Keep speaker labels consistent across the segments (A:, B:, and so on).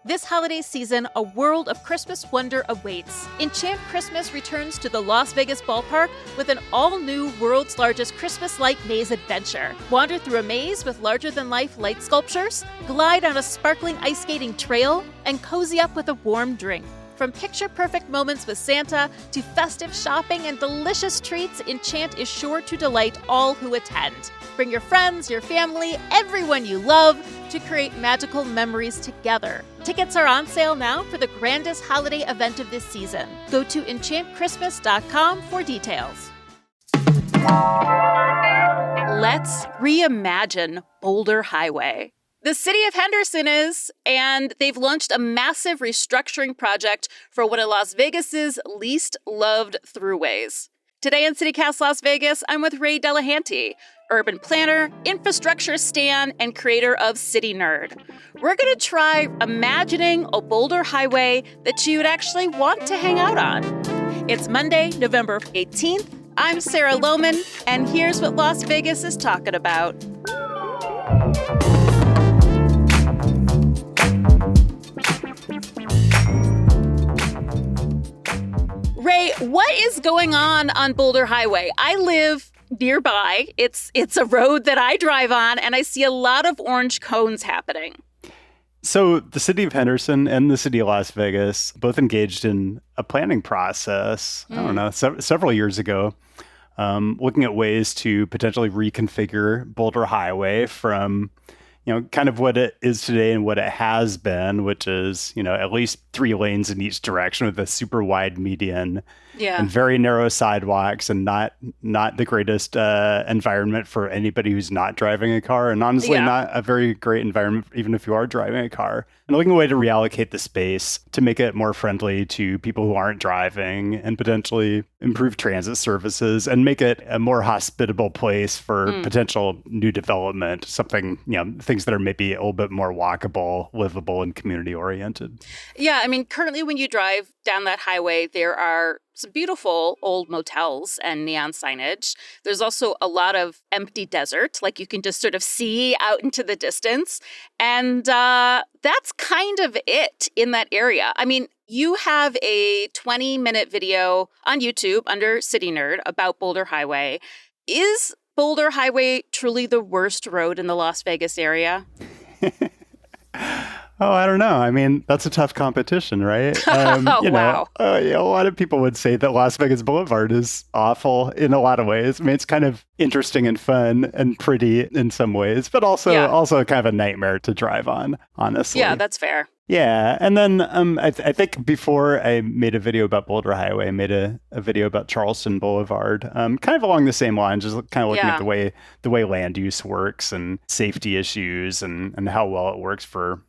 A: This holiday season, a world of Christmas wonder awaits. Enchant Christmas returns to the Las Vegas ballpark with an all-new world's largest Christmas-like maze adventure. Wander through a maze with larger-than-life light sculptures, glide on a sparkling ice skating trail, and cozy up with a warm drink. From picture-perfect moments with Santa to festive shopping and delicious treats, Enchant is sure to delight all who attend. Bring your friends, your family, everyone you love to create magical memories together. Tickets are on sale now for the grandest holiday event of this season. Go to enchantchristmas.com for details. Let's reimagine Boulder Highway. The city of Henderson is, and they've launched a massive restructuring project for one of Las Vegas's least loved throughways. Today in CityCast Las Vegas, I'm with Ray Delahanty, urban planner, infrastructure stan, and creator of CityNerd. We're going to try imagining a Boulder Highway that you would actually want to hang out on. It's Monday, November 18th. I'm Sarah Lohman, and here's what Las Vegas is talking about. Ray, what is going on Boulder Highway? I live nearby. It's a road that I drive on, and I see a lot of orange cones happening.
B: So the city of Henderson and the city of Las Vegas both engaged in a planning process, I don't know, several years ago, looking at ways to potentially reconfigure Boulder Highway from, kind of what it is today and what it has been, which is, at least 3 lanes in each direction with a super wide median and very narrow sidewalks and not the greatest environment for anybody who's not driving a car. And honestly, not a very great environment, even if you are driving a car. And looking at a way to reallocate the space to make it more friendly to people who aren't driving and potentially improve transit services and make it a more hospitable place for potential new development, something, things that are maybe a little bit more walkable, livable, and community oriented.
A: Yeah, I mean, currently when you drive down that highway, there are some beautiful old motels and neon signage. There's also a lot of empty desert, like you can just sort of see out into the distance. And that's kind of it in that area. I mean, you have a 20-minute video on YouTube under CityNerd about Boulder Highway. Is Boulder Highway truly the worst road in the Las Vegas area?
B: Oh, I don't know. I mean, that's a tough competition, right?
A: Wow.
B: A lot of people would say that Las Vegas Boulevard is awful in a lot of ways. I mean, it's kind of interesting and fun and pretty in some ways, but also kind of a nightmare to drive on, honestly.
A: Yeah, that's fair.
B: Yeah. And then I think before I made a video about Boulder Highway, I made a video about Charleston Boulevard, kind of along the same lines, just kind of looking at the way land use works and safety issues and how well it works for,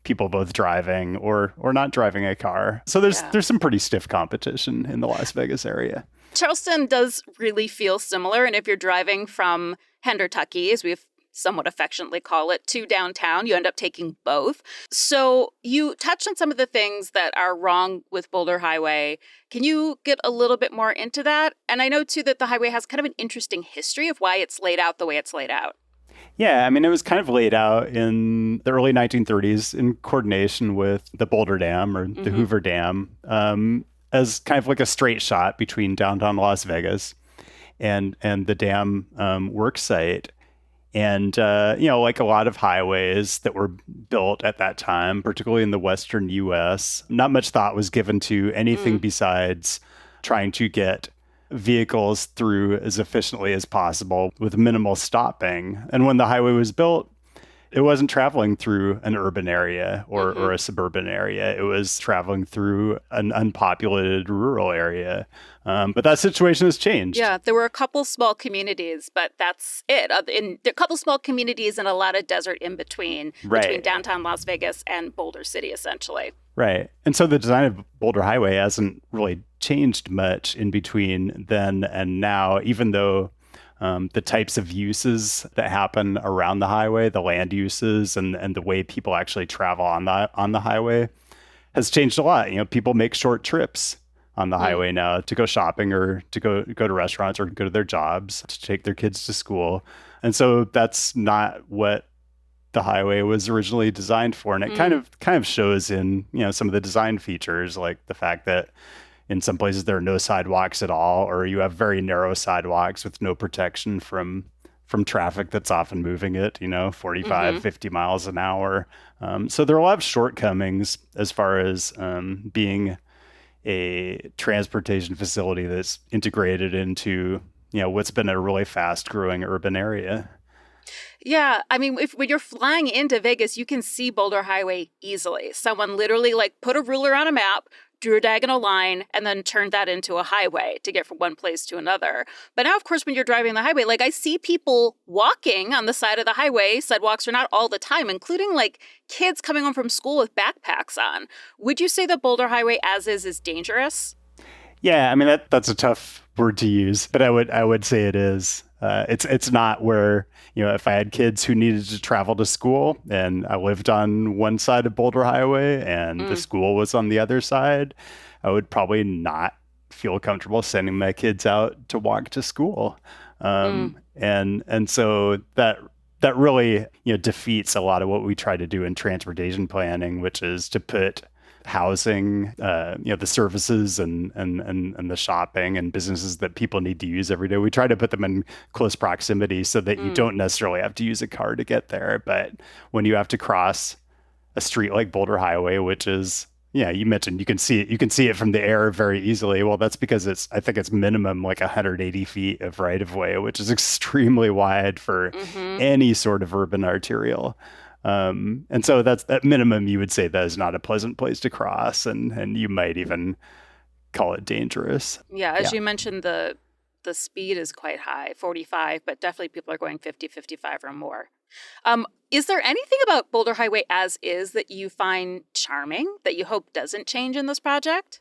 B: people both driving or not driving a car. So there's some pretty stiff competition in the Las Vegas area.
A: Charleston does really feel similar. And if you're driving from Hendertucky, as we've somewhat affectionately call it, to downtown, you end up taking both. So you touched on some of the things that are wrong with Boulder Highway. Can you get a little bit more into that? And I know, too, that the highway has kind of an interesting history of why it's laid out the way it's laid out.
B: Yeah, I mean, it was kind of laid out in the early 1930s in coordination with the Boulder Dam or the Hoover Dam as kind of like a straight shot between downtown Las Vegas and the dam work site. And, like a lot of highways that were built at that time, particularly in the western U.S., not much thought was given to anything besides trying to get vehicles through as efficiently as possible with minimal stopping. And when the highway was built, it wasn't traveling through an urban area or a suburban area. It was traveling through an unpopulated rural area. But that situation has changed.
A: Yeah, there were a couple small communities, but that's it. A couple small communities and a lot of desert in between downtown Las Vegas and Boulder City, essentially.
B: Right. And so the design of Boulder Highway hasn't really changed much in between then and now, even though the types of uses that happen around the highway, the land uses and the way people actually travel on the highway has changed a lot. People make short trips on the highway now to go shopping or to go to restaurants or go to their jobs, to take their kids to school. And so that's not what the highway was originally designed for. And it kind of shows in, some of the design features, like the fact that in some places there are no sidewalks at all, or you have very narrow sidewalks with no protection from traffic that's often moving it, 45, 50 miles an hour. So there are a lot of shortcomings as far as being a transportation facility that's integrated into, what's been a really fast growing urban area.
A: Yeah, I mean, when you're flying into Vegas, you can see Boulder Highway easily. Someone literally put a ruler on a map, drew a diagonal line, and then turned that into a highway to get from one place to another. But now, of course, when you're driving the highway, I see people walking on the side of the highway. Sidewalks are not all the time, including kids coming home from school with backpacks on. Would you say the Boulder Highway as is dangerous?
B: Yeah, I mean, that's a tough word to use, but I would say it is. It's not where, if I had kids who needed to travel to school and I lived on one side of Boulder Highway and the school was on the other side, I would probably not feel comfortable sending my kids out to walk to school. And so that really, defeats a lot of what we try to do in transportation planning, which is to put housing, the services and the shopping and businesses that people need to use every day. We try to put them in close proximity so that you don't necessarily have to use a car to get there. But when you have to cross a street like Boulder Highway, which is, you mentioned you can see it from the air very easily. Well, that's because I think it's minimum 180 feet of right of way, which is extremely wide for any sort of urban arterial. And so that's at minimum, you would say that is not a pleasant place to cross, and you might even call it dangerous.
A: Yeah, as you mentioned, the speed is quite high, 45, but definitely people are going 50, 55 or more. Is there anything about Boulder Highway as is that you find charming, that you hope doesn't change in this project?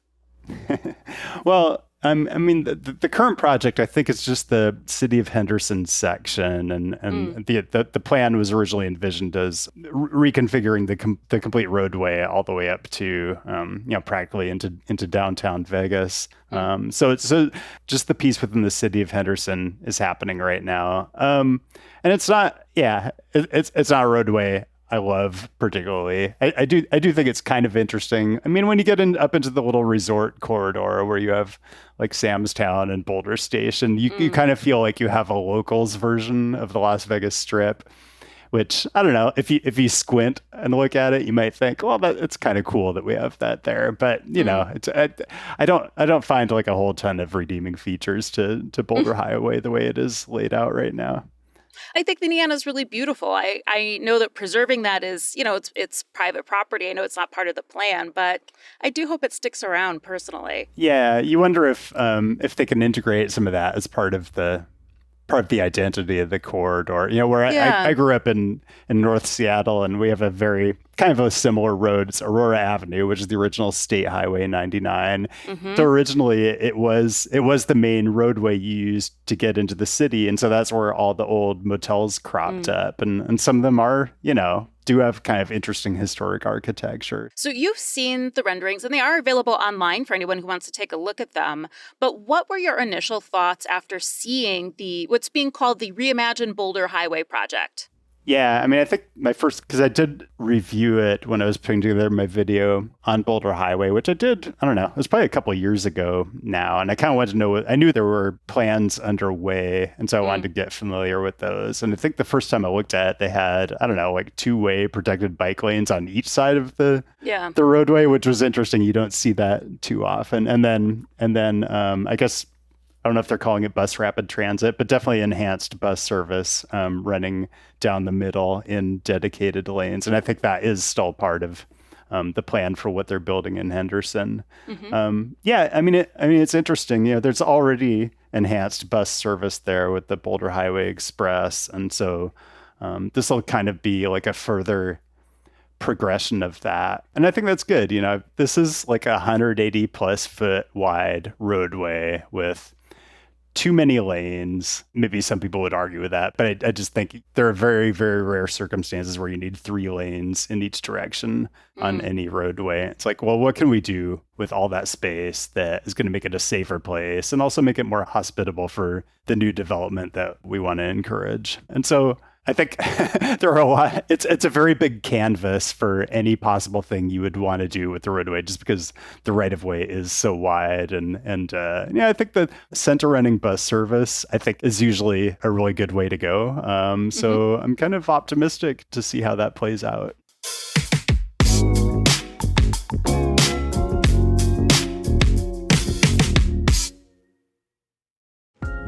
B: Well, I mean, the current project, I think it's just the City of Henderson section, and the plan was originally envisioned as reconfiguring the complete roadway all the way up to practically into downtown Vegas. So just the piece within the City of Henderson is happening right now, and it's not it's not a roadway I love particularly. I do think it's kind of interesting. I mean, when you get up into the little resort corridor where you have Sam's Town and Boulder Station, you kind of feel like you have a locals version of the Las Vegas Strip, which I don't know, if you squint and look at it, you might think, well, it's kind of cool that we have that there. But it's I don't find a whole ton of redeeming features to Boulder Highway the way it is laid out right now.
A: I think the neon is really beautiful. I know that preserving that is, it's private property. I know it's not part of the plan, but I do hope it sticks around personally.
B: Yeah, you wonder if they can integrate some of that as part of the identity of the corridor. Where I grew up in North Seattle, and we have a very kind of a similar road. It's Aurora Avenue, which is the original State Highway 99. So originally it was the main roadway used to get into the city, and so that's where all the old motels cropped up, and some of them are do have kind of interesting historic architecture.
A: So you've seen the renderings, and they are available online for anyone who wants to take a look at them. But what were your initial thoughts after seeing what's being called the Reimagined Boulder Highway project?
B: Yeah, I mean, I think because I did review it when I was putting together my video on Boulder Highway, which I did, I don't know, it was probably a couple of years ago now. And I kind of wanted to know, I knew there were plans underway. And so I wanted to get familiar with those. And I think the first time I looked at it, they had, I don't know, two-way protected bike lanes on each side of the roadway, which was interesting. You don't see that too often. And then I guess, I don't know if they're calling it bus rapid transit, but definitely enhanced bus service running down the middle in dedicated lanes. And I think that is still part of the plan for what they're building in Henderson. I mean, it's interesting. There's already enhanced bus service there with the Boulder Highway Express. And so this will kind of be a further progression of that. And I think that's good. This is 180 plus foot wide roadway with too many lanes. Maybe some people would argue with that, but I just think there are very, very rare circumstances where you need 3 lanes in each direction on any roadway. It's well, what can we do with all that space that is going to make it a safer place and also make it more hospitable for the new development that we want to encourage? And so I think there are a lot. It's a very big canvas for any possible thing you would want to do with the roadway, just because the right of way is so wide. And I think the center running bus service, I think, is usually a really good way to go. So I'm kind of optimistic to see how that plays out.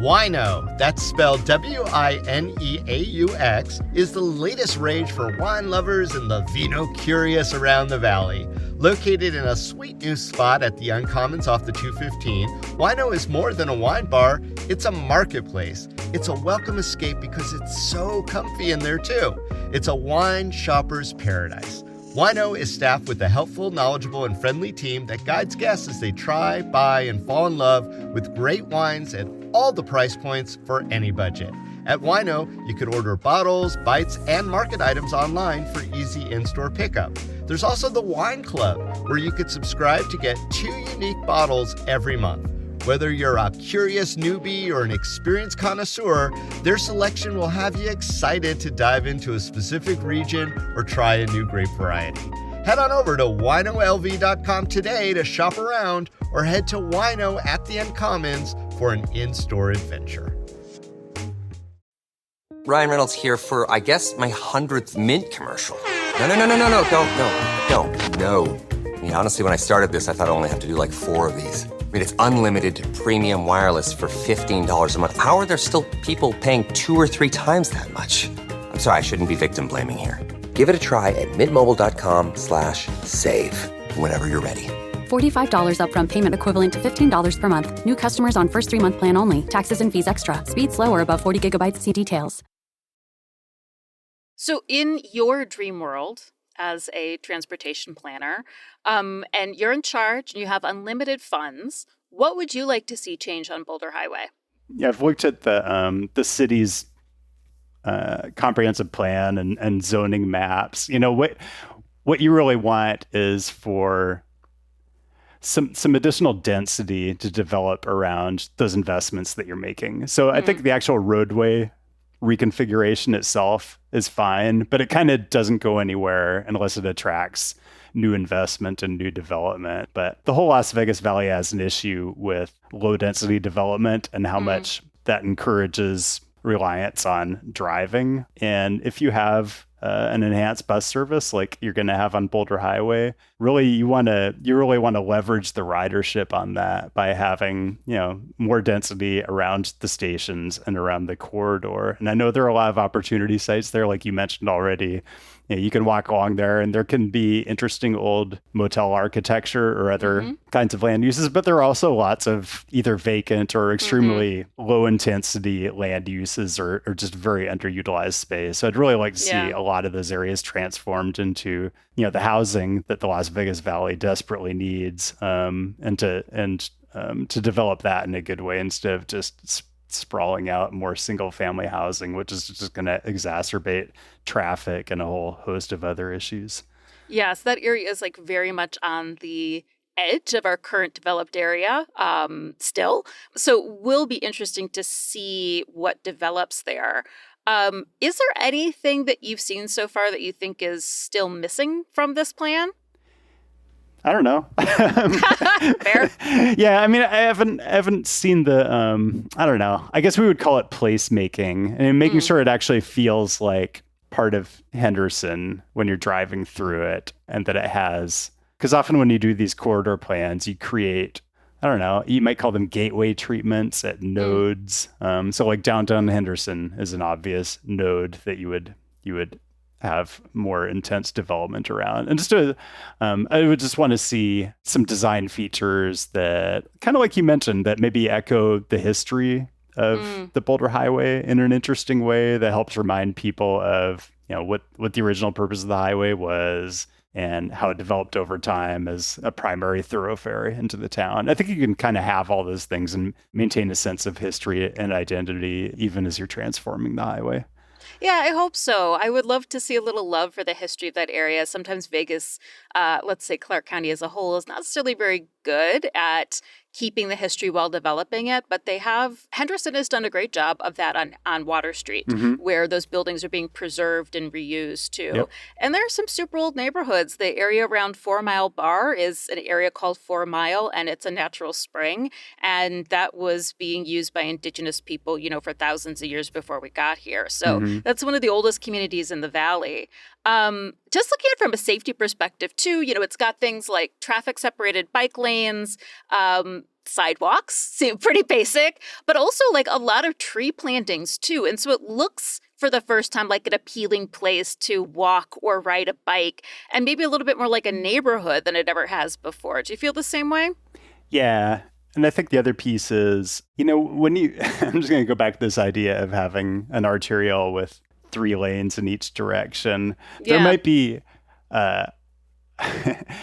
C: Wino, that's spelled Wineaux, is the latest rage for wine lovers and the vino curious around the valley. Located in a sweet new spot at the Uncommons off the 215, Wino is more than a wine bar, it's a marketplace. It's a welcome escape because it's so comfy in there too. It's a wine shopper's paradise. Wino is staffed with a helpful, knowledgeable, and friendly team that guides guests as they try, buy, and fall in love with great wines at all the price points for any budget. At Wino, you could order bottles, bites, and market items online for easy in-store pickup. There's also the Wine Club, where you could subscribe to get 2 unique bottles every month. Whether you're a curious newbie or an experienced connoisseur, their selection will have you excited to dive into a specific region or try a new grape variety. Head on over to winolv.com today to shop around, or head to Wino at the Uncommons for an in-store adventure.
D: Ryan Reynolds here for, I guess, my 100th Mint commercial. No, don't. I mean, honestly, when I started this, I thought I only have to do like 4 of these. I mean, it's unlimited premium wireless for $15 a month. How are there still people paying 2 or 3 times that much? I'm sorry, I shouldn't be victim blaming here. Give it a try at mintmobile.com/save. Whenever you're ready.
E: $45 upfront payment equivalent to $15 per month. New customers on first 3-month plan only. Taxes and fees extra. Speed slower above 40 gigabytes. See details.
A: So in your dream world, as a transportation planner, and you're in charge and you have unlimited funds, what would you like to see change on Boulder Highway?
B: Yeah, I've looked at the city's comprehensive plan and zoning maps. You know, what you really want is for some additional density to develop around those investments that you're making. So I think the actual roadway reconfiguration itself is fine, but it kind of doesn't go anywhere unless it attracts new investment and new development. But the whole Las Vegas Valley has an issue with low density development and how much that encourages reliance on driving. And if you have an enhanced bus service like you're going to have on Boulder Highway, you really want to leverage the ridership on that by having, more density around the stations and around the corridor. And I know there are a lot of opportunity sites there, like you mentioned already. You can walk along there and there can be interesting old motel architecture or other kinds of land uses, but there are also lots of either vacant or extremely low intensity land uses or just very underutilized space. So I'd really like to see a lot of those areas transformed into, the housing that the Las Vegas Valley desperately needs, and to develop that in a good way instead of just sprawling out more single family housing, which is just going to exacerbate traffic and a whole host of other issues.
A: Yes, that area is like very much on the edge of our current developed area still. So it will be interesting to see what develops there. Is there anything that you've seen so far that you think is still missing from this plan?
B: I don't know.
A: Fair.
B: Yeah, I mean, I haven't seen the. I don't know. I guess we would call it placemaking, and making sure it actually feels like part of Henderson when you're driving through it, and that it has. Because often when you do these corridor plans, you create. I don't know. You might call them gateway treatments at nodes. So like downtown Henderson is an obvious node that you would have more intense development around. And I would just want to see some design features that, kind of like you mentioned, that maybe echo the history of the Boulder Highway in an interesting way that helps remind people of, what the original purpose of the highway was and how it developed over time as a primary thoroughfare into the town. I think you can kind of have all those things and maintain a sense of history and identity even as you're transforming the highway. Yeah,
A: I hope so. I would love to see a little love for the history of that area. Sometimes Vegas let's say Clark County as a whole is not necessarily very good at keeping the history while developing it, but Henderson has done a great job of that on Water Street, where those buildings are being preserved and reused too.
B: Yep.
A: And there are some super old neighborhoods. The area around 4 Mile Bar is an area called 4 Mile, and it's a natural spring. And that was being used by indigenous people, for thousands of years before we got here. So that's one of the oldest communities in the valley. Just looking at it from a safety perspective too, it's got things like traffic separated bike lanes, sidewalks, seem pretty basic, but also like a lot of tree plantings too. And so it looks for the first time like an appealing place to walk or ride a bike, and maybe a little bit more like a neighborhood than it ever has before. Do you feel the same way?
B: Yeah. And I think the other piece is, I'm just going to go back to this idea of having an arterial with 3 lanes in each direction. There might be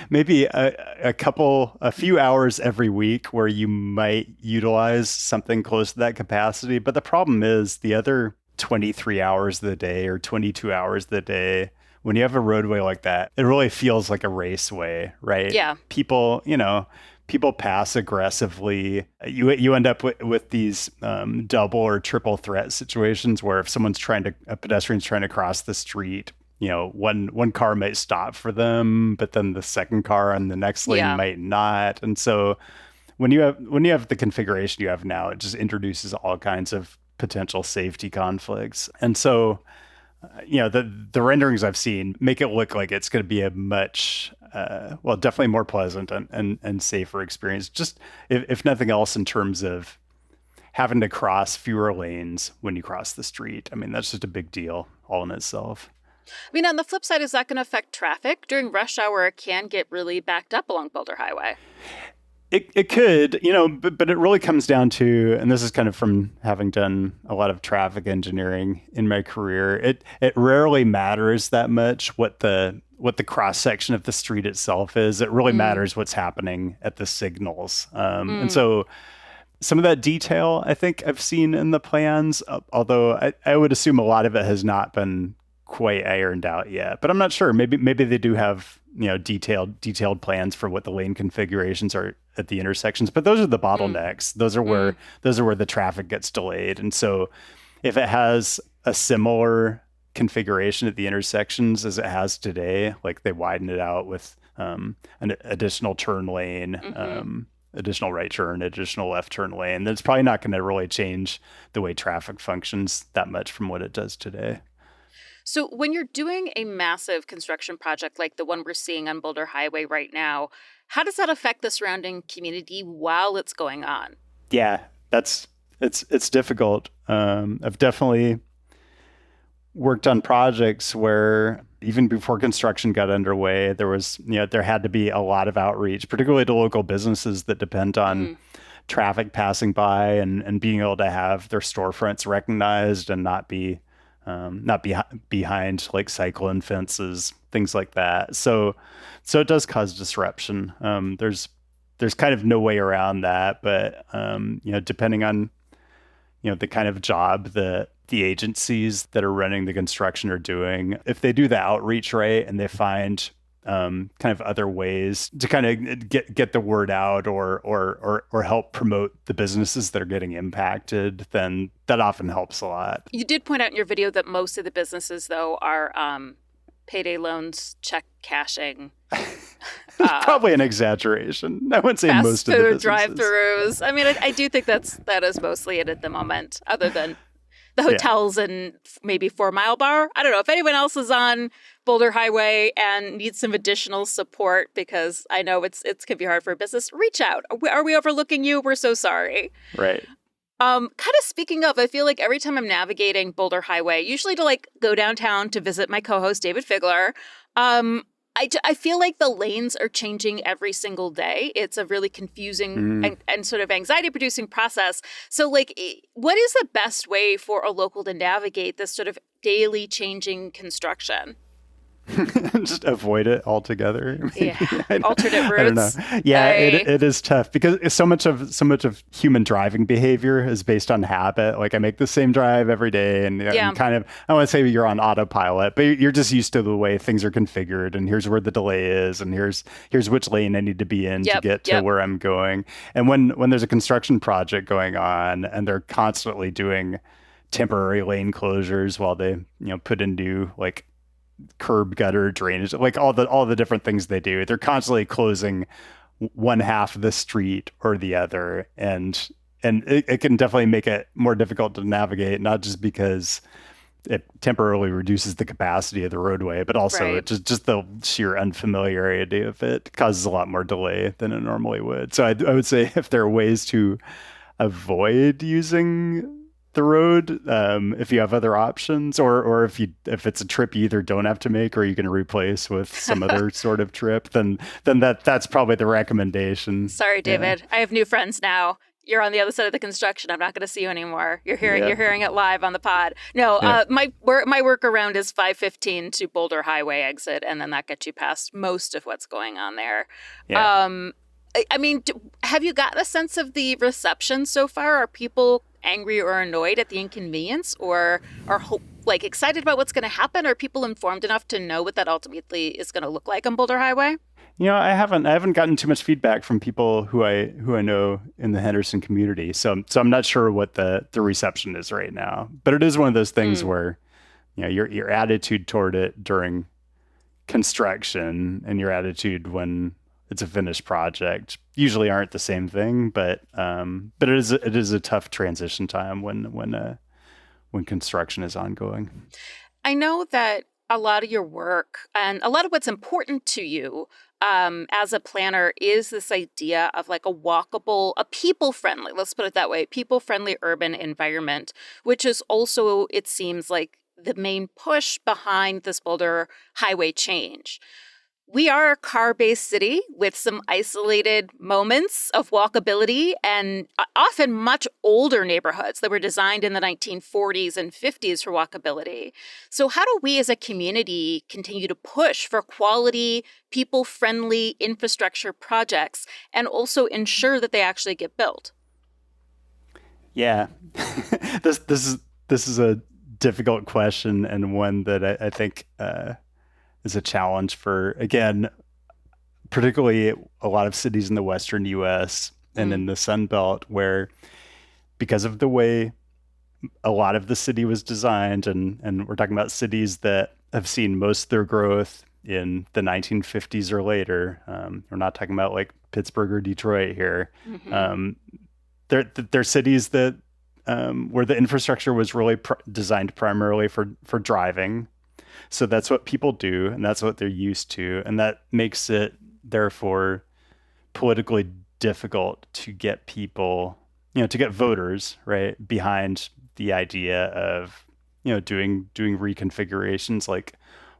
B: maybe a few hours every week where you might utilize something close to that capacity. But the problem is the other 23 hours of the day or 22 hours of the day, when you have a roadway like that, it really feels like a raceway, right? Yeah. People pass aggressively. You end up with these double or triple threat situations where if a pedestrian's trying to cross the street, one car might stop for them, but then the second car on the next lane might not. And so when you have the configuration you have now, it just introduces all kinds of potential safety conflicts. And so, the renderings I've seen make it look like it's going to be a much, definitely more pleasant and safer experience. Just if nothing else, in terms of having to cross fewer lanes when you cross the street. I mean, that's just a big deal all in itself.
A: I mean, on the flip side, is that going to affect traffic? During rush hour, it can get really backed up along Boulder Highway.
B: It could, but it really comes down to, and this is kind of from having done a lot of traffic engineering in my career, it rarely matters that much what the cross section of the street itself is. It really matters what's happening at the signals. And so some of that detail I think I've seen in the plans, although I would assume a lot of it has not been quite ironed out yet. But I'm not sure. Maybe they do have detailed plans for what the lane configurations are at the intersections. But those are the bottlenecks. Those are where the traffic gets delayed. And so if it has a similar configuration at the intersections as it has today, like they widen it out with an additional turn lane, additional right turn, additional left turn lane, then it's probably not going to really change the way traffic functions that much from what it does today.
A: So when you're doing a massive construction project like the one we're seeing on Boulder Highway right now, how does that affect the surrounding community while it's going on? Yeah,
B: it's difficult. I've definitely worked on projects where even before construction got underway, there had to be a lot of outreach, particularly to local businesses that depend on traffic passing by and being able to have their storefronts recognized and not be behind like cyclone fences, things like that. So it does cause disruption. There's kind of no way around that, but depending on the kind of job that the agencies that are running the construction are doing, if they do the outreach right and they find kind of other ways to kind of get the word out or help promote the businesses that are getting impacted, then that often helps a lot.
A: You did point out in your video that most of the businesses, though, are payday loans, check cashing.
B: Probably an exaggeration. I wouldn't say most of the businesses.
A: Fast food drive-thrus. I mean, I do think that is mostly it at the moment, other than the hotels and maybe 4 Mile Bar. I don't know if anyone else is on Boulder Highway and needs some additional support, because I know it's can be hard for a business. Reach out. Are we overlooking you? We're so sorry.
B: Right.
A: Kind of speaking of, I feel like every time I'm navigating Boulder Highway, usually to like go downtown to visit my co-host David Figler, I feel like the lanes are changing every single day. It's a really confusing and sort of anxiety-producing process. So, like, what is the best way for a local to navigate this sort of daily changing construction?
B: Just avoid it altogether.
A: Yeah, alternate routes.
B: I don't know. Yeah, it is tough because so much of human driving behavior is based on habit. Like I make the same drive every day, and kind of I want to say you're on autopilot, but you're just used to the way things are configured. And here's where the delay is, and here's which lane I need to be in to get to where I'm going. And when there's a construction project going on, and they're constantly doing temporary lane closures while they put in new like curb gutter drainage, like all the different things they do, they're constantly closing one half of the street or the other, and it can definitely make it more difficult to navigate, not just because it temporarily reduces the capacity of the roadway, but also just the sheer unfamiliarity of it causes a lot more delay than it normally would. So I would say if there are ways to avoid using the road, if you have other options, or if it's a trip you either don't have to make or you can replace with some other sort of trip, then that's probably the recommendation.
A: Sorry, David. I have new friends now. You're on the other side of the construction. I'm not going to see you anymore. You're hearing it live on the pod. No, my workaround is 515 to Boulder Highway exit, and then that gets you past most of what's going on there. Yeah. I mean, have you gotten a sense of the reception so far? Are people angry or annoyed at the inconvenience, or are excited about what's going to happen? Are people informed enough to know what that ultimately is going to look like on Boulder Highway?
B: I haven't gotten too much feedback from people who I know in the Henderson community. So I'm not sure what the reception is right now. But it is one of those things where your attitude toward it during construction and your attitude when it's a finished project usually aren't the same thing, but it is a tough transition time when construction is ongoing.
A: I know that a lot of your work and a lot of what's important to you as a planner is this idea of like a walkable, a people-friendly, let's put it that way, people-friendly urban environment, which is also, it seems like, the main push behind this Boulder Highway change. We are a car-based city with some isolated moments of walkability and often much older neighborhoods that were designed in the 1940s and 50s for walkability. So how do we as a community continue to push for quality, people-friendly infrastructure projects and also ensure that they actually get built?
B: Yeah, this is a difficult question, and one that I think is a challenge for, again, particularly a lot of cities in the Western U.S. and in the Sun Belt, where because of the way a lot of the city was designed, and we're talking about cities that have seen most of their growth in the 1950s or later. We're not talking about like Pittsburgh or Detroit here. They're cities that where the infrastructure was really designed primarily for driving. So that's what people do, and that's what they're used to. And that makes it, therefore, politically difficult to get people, to get voters, right, behind the idea of, doing reconfigurations like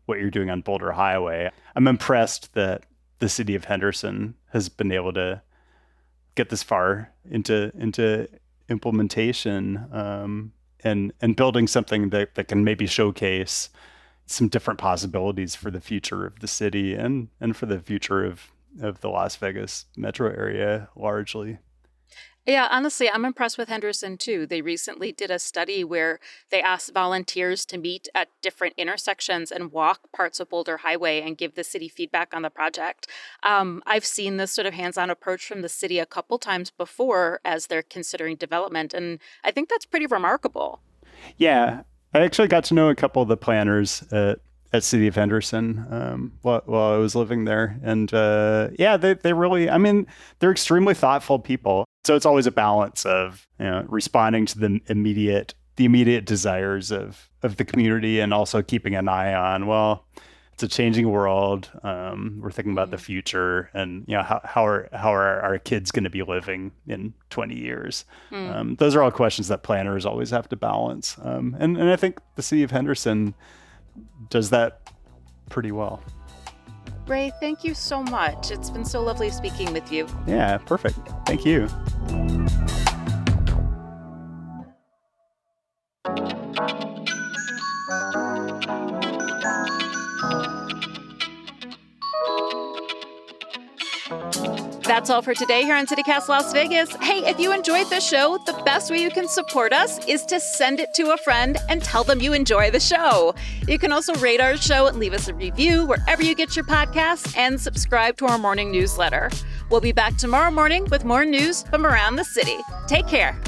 B: what you're doing on Boulder Highway. I'm impressed that the city of Henderson has been able to get this far into implementation and building something that can maybe showcase some different possibilities for the future of the city and for the future of the Las Vegas metro area largely.
A: Yeah, honestly, I'm impressed with Henderson too. They recently did a study where they asked volunteers to meet at different intersections and walk parts of Boulder Highway and give the city feedback on the project. I've seen this sort of hands-on approach from the city a couple times before as they're considering development, and I think that's pretty remarkable. Yeah.
B: I actually got to know a couple of the planners at City of Henderson while I was living there. And they really, they're extremely thoughtful people. So it's always a balance of responding to the immediate desires of the community and also keeping an eye on, well, it's a changing world. We're thinking about the future and how are our kids going to be living in 20 years? Those are all questions that planners always have to balance. And I think the city of Henderson does that pretty well.
A: Ray, thank you so much. It's been so lovely speaking with you.
B: Yeah, perfect. Thank you.
A: That's all for today here on CityCast Las Vegas. Hey, if you enjoyed the show, the best way you can support us is to send it to a friend and tell them you enjoy the show. You can also rate our show and leave us a review wherever you get your podcasts and subscribe to our morning newsletter. We'll be back tomorrow morning with more news from around the city. Take care.